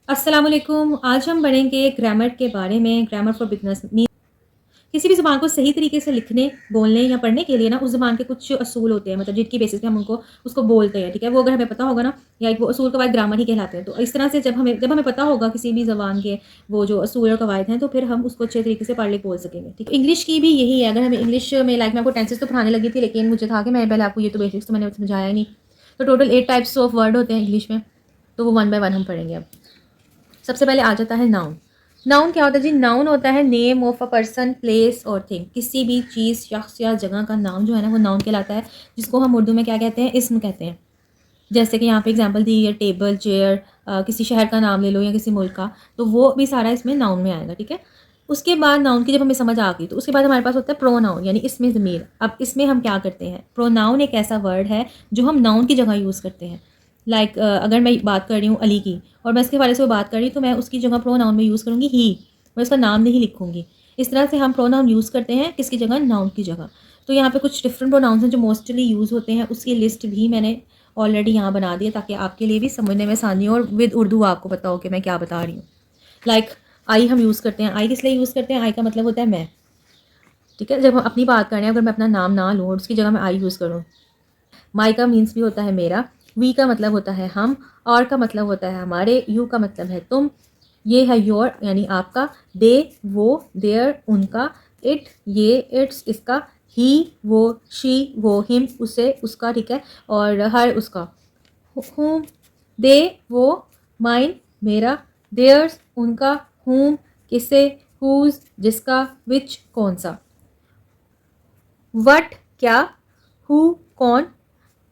अस्सलाम वालेकुम। आज हम पढ़ेंगे ग्रामर के बारे में। ग्रामर फॉर बिगनर्स मीन किसी भी ज़ुबान को सही तरीके से लिखने, बोलने या पढ़ने के लिए ना उस ज़ुबान के कुछ असूल होते हैं, मतलब जिनकी बेसिस पे हम उनको उसको बोलते हैं, ठीक है? वो अगर हमें पता होगा ना, या एक वो असूल कवायद ग्रामर ही कहलाते हैं। तो इस तरह से जब हमें पता होगा किसी भी ज़ुबान के वो जो असूल और कवायद हैं, तो फिर हम उसको अच्छे तरीके से पढ़ लिख बोल सकेंगे, ठीक है? इंग्लिश की भी यही है। अगर हमें इंग्लिश में लाइक मैं आपको टेंसेस तो पढ़ाने लगी थी, लेकिन मुझे था कि मैं पहले आपको ये तो बेसिक्स तो मैंने समझाया ही नहीं। तो टोटल 8 टाइप्स ऑफ वर्ड होते हैं इंग्लिश में, तो वो वन बाय वन हम पढ़ेंगे अब। सबसे पहले आ जाता है नाउन। नाउन क्या होता है जी? नाउन होता है name of a person, place और थिंग। किसी भी चीज़, शख्स या जगह का नाम जो है ना वो नाउन कहलाता है, जिसको हम उर्दू में क्या कहते हैं? इस्म कहते हैं। जैसे कि यहाँ पे एग्जांपल दी है टेबल, चेयर, किसी शहर का नाम ले लो या किसी मुल्क का, तो वो भी सारा इसमें नाउन में आएगा, ठीक है? उसके बाद नाउन की जब हमें समझ आ गई तो उसके बाद हमारे पास होता है प्रोनाउन, यानी इसमें ज़मीर। अब इसमें हम क्या करते हैं? प्रोनाउन एक ऐसा वर्ड है जो हम नाउन की जगह यूज़ करते हैं। लाइक अगर मैं बात कर रही हूँ अली की और मैं इसके बारे से बात कर रही हूँ, तो मैं उसकी जगह प्रोनाउन में यूज़ करूँगी ही, मैं उसका नाम नहीं लिखूँगी। इस तरह से हम प्रोनाउन यूज़ करते हैं किसकी जगह? नाउन की जगह। तो यहाँ पे कुछ डिफरेंट प्रोनाउंस हैं जो मोस्टली यूज़ होते हैं, उसकी लिस्ट भी मैंने ऑलरेडी यहाँ बना दिया ताकि आपके लिए भी समझने में आसानी हो और विद उर्दू आपको पता हो कि मैं क्या बता रही हूँ। लाइक आई हम यूज़ करते हैं। आई किस लिए यूज़ करते हैं? आई का मतलब होता है मैं, ठीक है? जब हम अपनी बात कर रहे हैं, अगर मैं अपना नाम ना लूँ और उसकी जगह मैं आई यूज़ करूँ। माई का मीन्स भी होता है मेरा, वी का मतलब होता है हम, और का मतलब होता है हमारे, यू का मतलब है तुम, ये है योर यानी आपका, दे वो, देयर उनका, इट ये इट्स इसका, ही वो, शी वो, हिम उसे उसका, ठीक है? और हर उसका। whom दे वो, माइन मेरा, देयर्स उनका, whom किसे, whose जिसका, which कौन सा, what क्या, who कौन,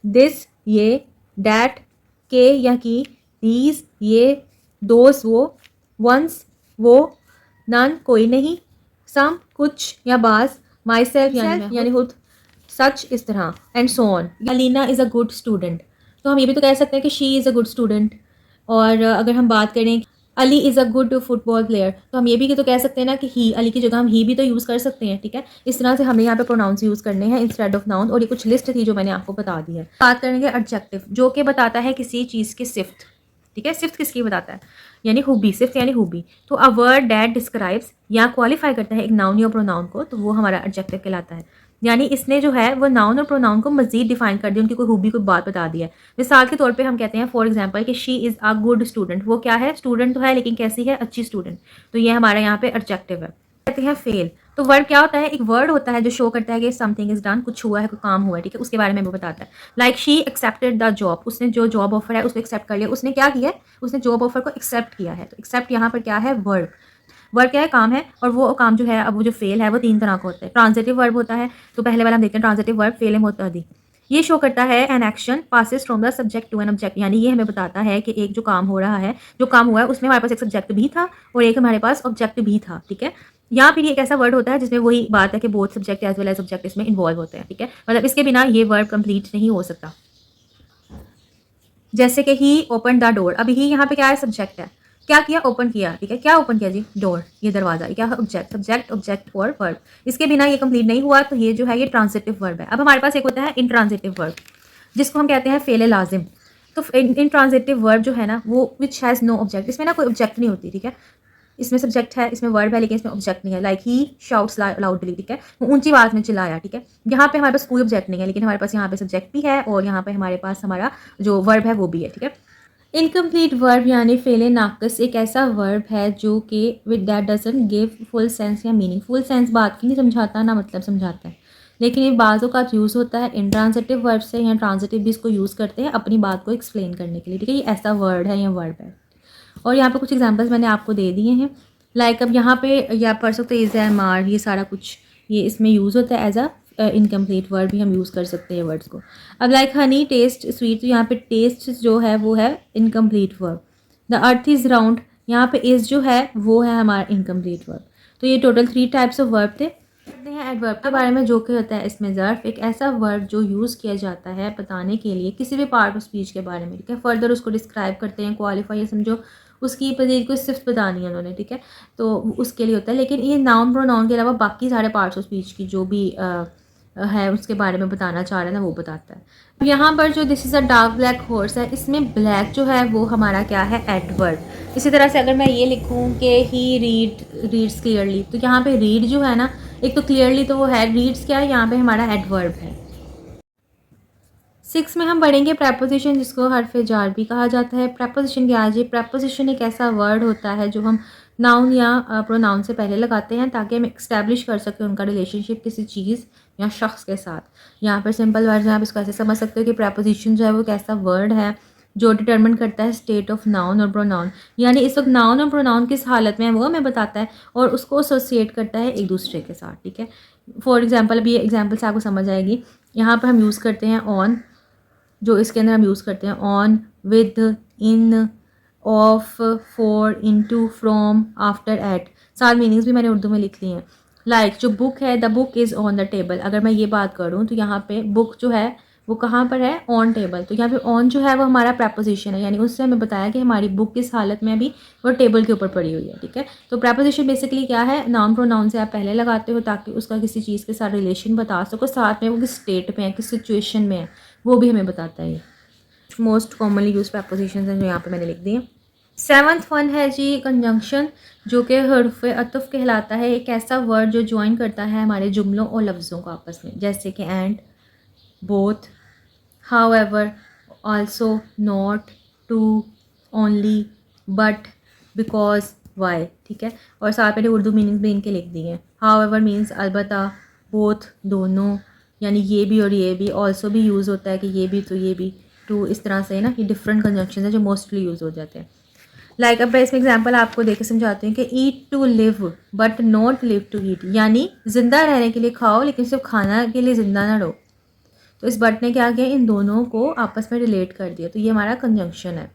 दिस ये, डैट के या की, दीज ये, दोस वो, वंस वो, नन कोई नहीं, सम कुछ या बाज, माई सेल्फ यानी खुद, सच इस तरह, and so on. Alina is a good student, तो हम ये भी तो कह सकते हैं कि she is a good student. और अगर हम बात करें Ali is a good football player, तो हम ये भी तो कह सकते हैं ना कि ही, अली की जगह हम ही भी तो यूज़ कर सकते हैं, ठीक है? इस तरह से हमें यहाँ पे प्रोनाउंस यूज़ करने हैं इंस्टेड ऑफ नाउन। और ये कुछ लिस्ट थी जो मैंने आपको बता दी है। बात करेंगे एडजेक्टिव, जो कि बताता है किसी चीज़ की सिफ्त, ठीक है? सिफ्त किसकी बताता है? यानी खूबी, सिफ्त यानी खूबी। तो अ वर्ड दैट डिस्क्राइब्स या क्वालिफाई करता है एक नाउन या प्रोनाउन को, तो वो हमारा एडजेक्टिव कहलाता है। यानी इसने जो है वो नाउन और प्रोनाउन को मजीद डिफाइन कर दिया, उनकी कोई खूबी कोई बात बता दी है। मिसाल के तौर पे हम कहते हैं फॉर एग्जांपल कि she is a good student. वो क्या है? स्टूडेंट तो है, लेकिन कैसी है? अच्छी स्टूडेंट। तो ये हमारे यहाँ पे एडजेक्टिव है। कहते हैं फेल, तो वर्ड क्या होता है? एक वर्ड होता है जो शो करता है कि समथिंग इज डन, कुछ हुआ है, कोई काम हुआ है, ठीक है? उसके बारे में वो बताता है। Like she accepted the job, उसने जो जॉब ऑफर है उसको एक्सेप्ट कर लिया। उसने क्या किया है? उसने जॉब ऑफर को एक्सेप्ट किया है। तो एक्सेप्ट यहाँ पर क्या है? वर्ड। वर्ब क्या है? काम है। और वो काम जो है, अब वो जो फेल है वो 3 तरह का होता है। ट्रांजिटिव वर्ब होता है, तो पहले वाला हम देखते हैं ट्रांजिटिव वर्ब, फेल एम मुतअद्दी। ये शो करता है an action passes from the subject to an object, यानी ये हमें बताता है कि एक जो काम हो रहा है, जो काम हुआ है उसमें हमारे पास एक सब्जेक्ट भी था और एक हमारे पास ऑब्जेक्ट भी था, ठीक है? यहाँ फिर ये एक ऐसा वर्ड होता है जिसमें वही बात है कि both subject as well as object इसमें इन्वॉल्व होते हैं, ठीक है? मतलब इसके बिना ये वर्ब कंप्लीट नहीं हो सकता। जैसे कि ही ओपन द डोर, अभी ही यहाँ पे क्या है? सब्जेक्ट है। क्या किया? ओपन किया, ठीक है? क्या ओपन किया जी? डोर, ये दरवाजा। ये क्या है? ऑब्जेक्ट, सब्जेक्ट ऑब्जेक्ट और वर्ब। इसके बिना ये कंप्लीट नहीं हुआ, तो ये जो है ये ट्रांजिटिव वर्ब है। अब हमारे पास एक होता है इंट्रांजिटिव वर्ब, जिसको हम कहते हैं फेल लाजिम। तो इंट्रांजिटिव वर्ब जो है ना वो विच हैज़ नो ऑब्जेक्ट, इसमें ना कोई ऑब्जेक्ट नहीं होती, ठीक है? इसमें सब्जेक्ट है, इसमें वर्ब है, लेकिन इसमें ऑब्जेक्ट नहीं है। लाइक ही शाउट्स लाउडली, ठीक है? वो ऊंची आवाज में चिल्लाया, ठीक है? यहाँ पे हमारे पास कोई ऑब्जेक्ट नहीं है, लेकिन हमारे पास यहाँ पे सब्जेक्ट भी है और यहाँ पे हमारे पास हमारा जो वर्ब है वो भी है, ठीक है? इनकम्प्लीट वर्ब यानी फेले नाकस एक ऐसा वर्ब है जो कि with that doesn't give full sense या मीनिंग। फुल सेंस बात की नहीं समझाता, ना मतलब समझाता है, लेकिन ये बाज़ों का यूज़ होता है इंट्रांजिटिव वर्ब से, या ट्रांजिटिव भी इसको यूज़ करते हैं अपनी बात को एक्सप्लेन करने के लिए, ठीक है? ये ऐसा वर्ड है या वर्ब है। और यहाँ पे कुछ एग्जांपल्स मैंने आपको दे दिए हैं। लाइक अब यहाँ पे या पढ़ सकते हो इज़ एम मार, ये सारा कुछ ये इसमें यूज़ होता है एज अ इनकम्प्लीट वर्ड भी हम यूज़ कर सकते हैं वर्ड्स को। अब लाइक हनी टेस्ट स्वीट, तो यहाँ पे टेस्ट जो है वो है incomplete verb. The earth is round, यहाँ पे इज़ जो है वो है हमारा इनकम्प्लीट वर्ब। तो ये टोटल 3 टाइप्स ऑफ वर्ब थे। कहते हैं एडवर्ब के बारे में, जो कि होता है इसमें ज़र्फ, एक ऐसा वर्ब जो यूज़ किया जाता है बताने के लिए किसी भी पार्ट ऑफ स्पीच के बारे में, ठीक है? फर्दर उसको डिस्क्राइब करते हैं, क्वालिफाई समझो उसकी पजीर को सिर्फ बतानी है उन्होंने, ठीक है? तो उसके लिए होता है। लेकिन ये नाउन प्रोनाउन के अलावा बाकी सारे पार्ट्स ऑफ स्पीच की जो भी है उसके बारे में बताना चाह रहा है ना, वो बताता है। तो यहाँ पर जो this is a dark black horse है, इसमें ब्लैक जो है वो हमारा क्या है, एडवर्ब। इसी तरह से अगर मैं ये लिखूँ कि ही रीड्स क्लियरली, तो यहाँ पे रीड जो है ना, एक तो क्लियरली तो वो है, रीड्स क्या है, यहाँ पे हमारा एडवर्ब है। 6 में हम पढ़ेंगे प्रेपोजिशन, जिसको हर्फ जार भी कहा जाता है। प्रेपोजिशन क्या है जी? प्रेपोजिशन एक ऐसा वर्ड होता है जो हम नाउन या प्रोनाउन से पहले लगाते हैं ताकि हम एक्स्टैब्लिश कर सकें उनका रिलेशनशिप किसी चीज़ या शख्स के साथ। यहाँ पर सिंपल वर्ड है, आप इसको ऐसे समझ सकते हो कि प्रेपोजिशन जो है वो एक ऐसा वर्ड है जो डिटरमिन करता है स्टेट ऑफ नाउन और प्रोनाउन, यानी इस वक्त नाउन और प्रोनाउन किस हालत में है वो हमें बताता है और उसको एसोसिएट करता है एक दूसरे के साथ। ठीक है, फॉर एग्जाम्पल, अभी एग्जाम्पल से आपको समझ आएगी। यहाँ पर हम यूज़ करते हैं ऑन, जो इसके अंदर हम यूज़ करते हैं on, with, in, of, for, into, from, after, at. 7 meanings भी मैंने उर्दू में लिख ली हैं। लाइक जो बुक है, the book is on the table, अगर मैं ये बात करूँ तो यहाँ पे बुक जो है वो कहाँ पर है, ऑन टेबल। तो यहाँ पे ऑन जो है वो हमारा प्रैपोजिशन है, यानी उससे हमें बताया कि हमारी बुक किस हालत में अभी वो टेबल के ऊपर पड़ी हुई है। ठीक है, तो प्रैपोजिशन बेसिकली क्या है, नाउन प्रोनाउन से आप पहले लगाते हो ताकि उसका किसी चीज़ के साथ रिलेशन बता सको, साथ में वो किस स्टेट में है, किस सिचुएशन में है, वो भी हमें बताता है। मोस्ट कॉमनली यूज प्रपोजिशन हैं जो यहाँ पे मैंने लिख दिए। 7th वन है जी कंजंक्शन, जो कि हर्फ अतफ कहलाता है। एक ऐसा वर्ड जो ज्वाइन करता है हमारे जुमलों और लफ्ज़ों को आपस में, जैसे कि and, both, however, also, not, to, only, but, because, why. ठीक है, और साथ मैंने उर्दू मीनिंग्स भी इनके लिख दिए हैं। हाउएवर मीन्स अलबत्ता, बोथ दोनों, यानी ये भी और ये भी। ऑल्सो भी यूज़ होता है कि ये भी तो ये भी। टू, इस तरह से ना, ये डिफरेंट कंजंक्शन है जो मोस्टली यूज़ हो जाते हैं। लाइक अब मैं इसमें एग्जाम्पल आपको देकर समझाती हूँ कि eat to live but not live to eat, यानी ज़िंदा रहने के लिए खाओ लेकिन सिर्फ खाना के लिए ज़िंदा ना रहो। तो इस बट ने क्या किया, इन दोनों को आपस में रिलेट कर दिया, तो ये हमारा कंजंक्शन है।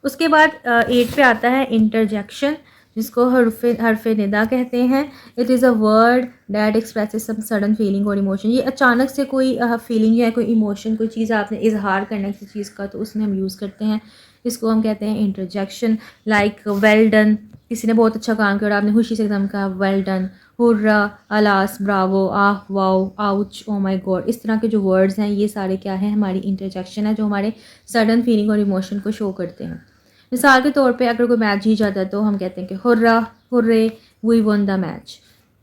उसके बाद 8 पे आता है इंटरजेक्शन, जिसको हर्फ निदा कहते हैं। It is a word that expresses some sudden feeling और इमोशन। ये अचानक से कोई फीलिंग या कोई इमोशन, कोई चीज़ आपने इजहार करना है किसी चीज़ का, तो उसमें हम यूज़ करते हैं, इसको हम कहते हैं इंटरजेक्शन। लाइक वेल डन, किसी ने बहुत अच्छा काम किया और आपने खुशी से एकदम कहा well done. Hurrah, alas, Bravo, ah, wow, ouch, oh my God. इस तरह के जो वर्ड्स हैं ये सारे क्या हैं, हमारी इंटरजेक्शन है जो हमारे सडन फीलिंग और इमोशन को शो करते हैं। मिसाल के तौर पे अगर कोई मैच जीत जाता है तो हम कहते हैं कि hurrah, hurray, we won the match.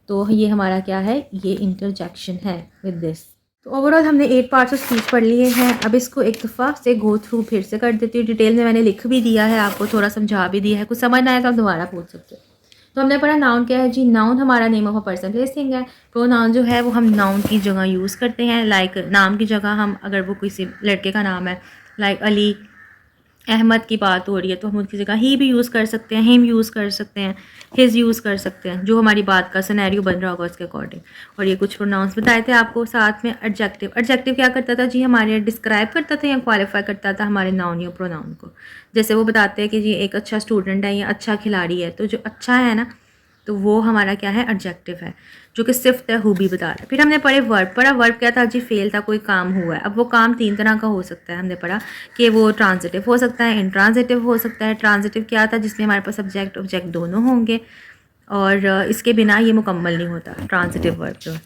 तो ये हमारा क्या है, ये इंटरजेक्शन है विद दिस। तो ओवरऑल हमने 8 पार्ट्स ऑफ स्पीच पढ़ लिए हैं। अब इसको एक दफ़ा से गो थ्रू फिर से कर देती हूँ। डिटेल में मैंने लिख भी दिया है, आपको थोड़ा समझा भी दिया है। कुछ समझ ना आए तो आप दोबारा पूछ सकते हो। तो हमने पढ़ा नाउन क्या है जी, नाउन हमारा name of a person place thing है। प्रोनाउन जो है वो हम नाउन की जगह यूज़ करते हैं। लाइक नाम की जगह हम, अगर वो किसी लड़के का नाम है, लाइक अली अहमद की बात हो रही है, तो हम उसकी जगह ही भी यूज़ कर सकते हैं, हिम यूज़ कर सकते हैं, हिज यूज़ कर सकते हैं, जो हमारी बात का सिनेरियो बन रहा होगा उसके अकॉर्डिंग। और ये कुछ प्रोनाउंस बताए थे आपको। साथ में एडजेक्टिव, एडजेक्टिव क्या करता था जी, हमारे डिस्क्राइब करता था या क्वालिफाई करता था हमारे नाउन या प्रोनाउन को। जैसे वो बताते हैं कि जी एक अच्छा स्टूडेंट है या अच्छा खिलाड़ी है, तो जो अच्छा है ना, तो वो हमारा क्या है, एडजेक्टिव है, जो कि सिर्फ है हु भी बता रहा है। फिर हमने पढ़े वर्ब, पढ़ा वर्ब क्या था जी, फेल था, कोई काम हुआ है। अब वो काम 3 तरह का हो सकता है। हमने पढ़ा कि वो ट्रांजिटिव हो सकता है, इंट्रांजिटिव हो सकता है। ट्रांजिटिव क्या था, जिसमें हमारे पास सब्जेक्ट ऑब्जेक्ट दोनों होंगे और इसके बिना ये मुकम्मल नहीं होता ट्रांजिटिव वर्ब जो।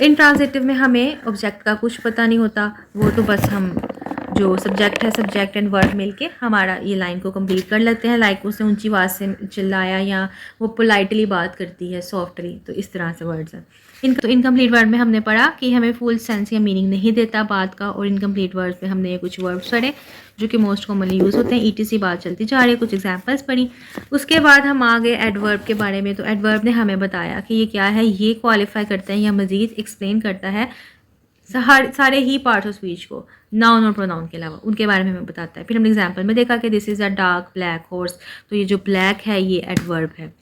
इंट्रांजिटिव में हमें ऑब्जेक्ट का कुछ पता नहीं होता, वो तो बस हम जो सब्जेक्ट है, सब्जेक्ट एंड वर्ब मिलके हमारा ये लाइन को कंप्लीट कर लेते हैं। लाइक उसने ऊंची आवाज़ से चिल्लाया या वो पोलाइटली बात करती है सॉफ्टली, तो इस तरह से वर्ड्स हैं। तो इनकम्प्लीट वर्ड में हमने पढ़ा कि हमें फुल सेंस या मीनिंग नहीं देता बात का, और इनकम्प्लीट वर्ड में हमने कुछ वर्ड्स पढ़े जो कि मोस्ट कॉमनली यूज़ होते हैं। ईटीसी बात चलती जा रही है, कुछ एग्जांपल्स पढ़ी। उसके बाद हम आ गए एडवर्ब के बारे में। तो एडवर्ब ने हमें बताया कि ये क्या है, ये क्वालिफाई करता है या मज़ीद एक्सप्लेन करता है सारे ही पार्ट्स ऑफ स्पीच को, नाउन और प्रोनाउन के अलावा, उनके बारे में हमें बताता है। फिर हमने एग्जांपल में देखा कि this is a dark black horse, तो ये जो ब्लैक है ये एडवर्ब है।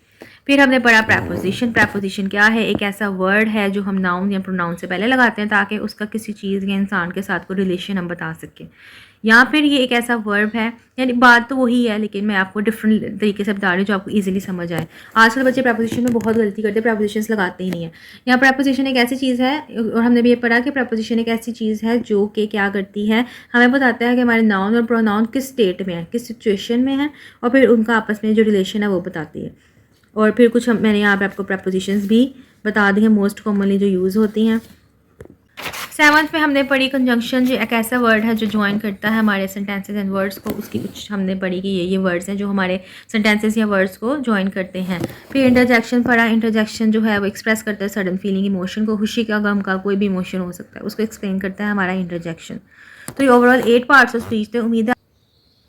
फिर हमने पढ़ा प्रेपोजिशन। प्रेपोजिशन क्या है, एक ऐसा वर्ड है जो हम नाउन या प्रोनाउन से पहले लगाते हैं ताकि उसका किसी चीज़ या इंसान के साथ कोई रिलेशन हम बता सकें। या फिर ये एक ऐसा वर्ब है, यानी बात तो वही है लेकिन मैं आपको डिफरेंट तरीके से बता रही हूँ जो आपको इजीली समझ आए। आजकल बच्चे प्रपोजिशन में बहुत गलती करते हैं, प्रपोजिशंस लगाते ही नहीं है। यहाँ प्रपोजिशन एक ऐसी चीज़ है, और हमने भी ये पढ़ा कि प्रपोजिशन एक ऐसी चीज़ है जो कि क्या करती है, हमें बताता है कि हमारे नाउन और प्रोनाउन किस स्टेट में है, किस सिचुएशन में है, और फिर उनका आपस में जो रिलेशन है वो बताती है। और फिर कुछ मैंने यहाँ पे आपको प्रपोजिशंस भी बता दी हैं मोस्ट कॉमनली जो यूज़ होती हैं। 7th में हमने पढ़ी कंजंक्शन, जो एक ऐसा वर्ड है जो ज्वाइन करता है हमारे सेंटेंसेस एंड वर्ड्स को। उसकी कुछ हमने पढ़ी कि ये वर्ड्स हैं जो हमारे सेंटेंसेस या वर्ड्स को ज्वाइन करते हैं। फिर इंटरजेक्शन पढ़ा। इंटरजेक्शन जो है वो एक्सप्रेस करता है सडन फीलिंग, इमोशन को, खुशी का, गम का, कोई भी इमोशन हो सकता है, उसको एक्सप्लेन करता है हमारा इंटरजेक्शन। तो ये ओवरऑल 8 पार्ट्स ऑफ स्पीच थे।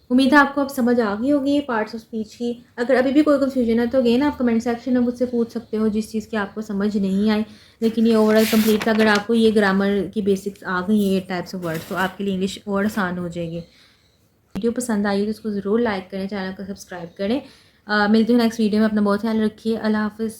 उम्मीद है आपको अब समझ आ गई होगी पार्ट्स ऑफ स्पीच की। अगर अभी भी कोई कंफ्यूजन है तो अगेन आप कमेंट सेक्शन में मुझसे पूछ सकते हो जिस चीज़ की आपको समझ नहीं आई। लेकिन ये ओवरऑल कंप्लीट था। अगर आपको ये ग्रामर की बेसिक्स आ गई ये टाइप्स ऑफ वर्ड्स तो आपके लिए इंग्लिश और आसान हो जाएगी। वीडियो पसंद आई तो उसको ज़रूर लाइक करें, चैनल को सब्सक्राइब करें। मिलते हैं नेक्स्ट वीडियो में। अपना बहुत ख्याल रखिए। अल्लाह हाफ़िज़।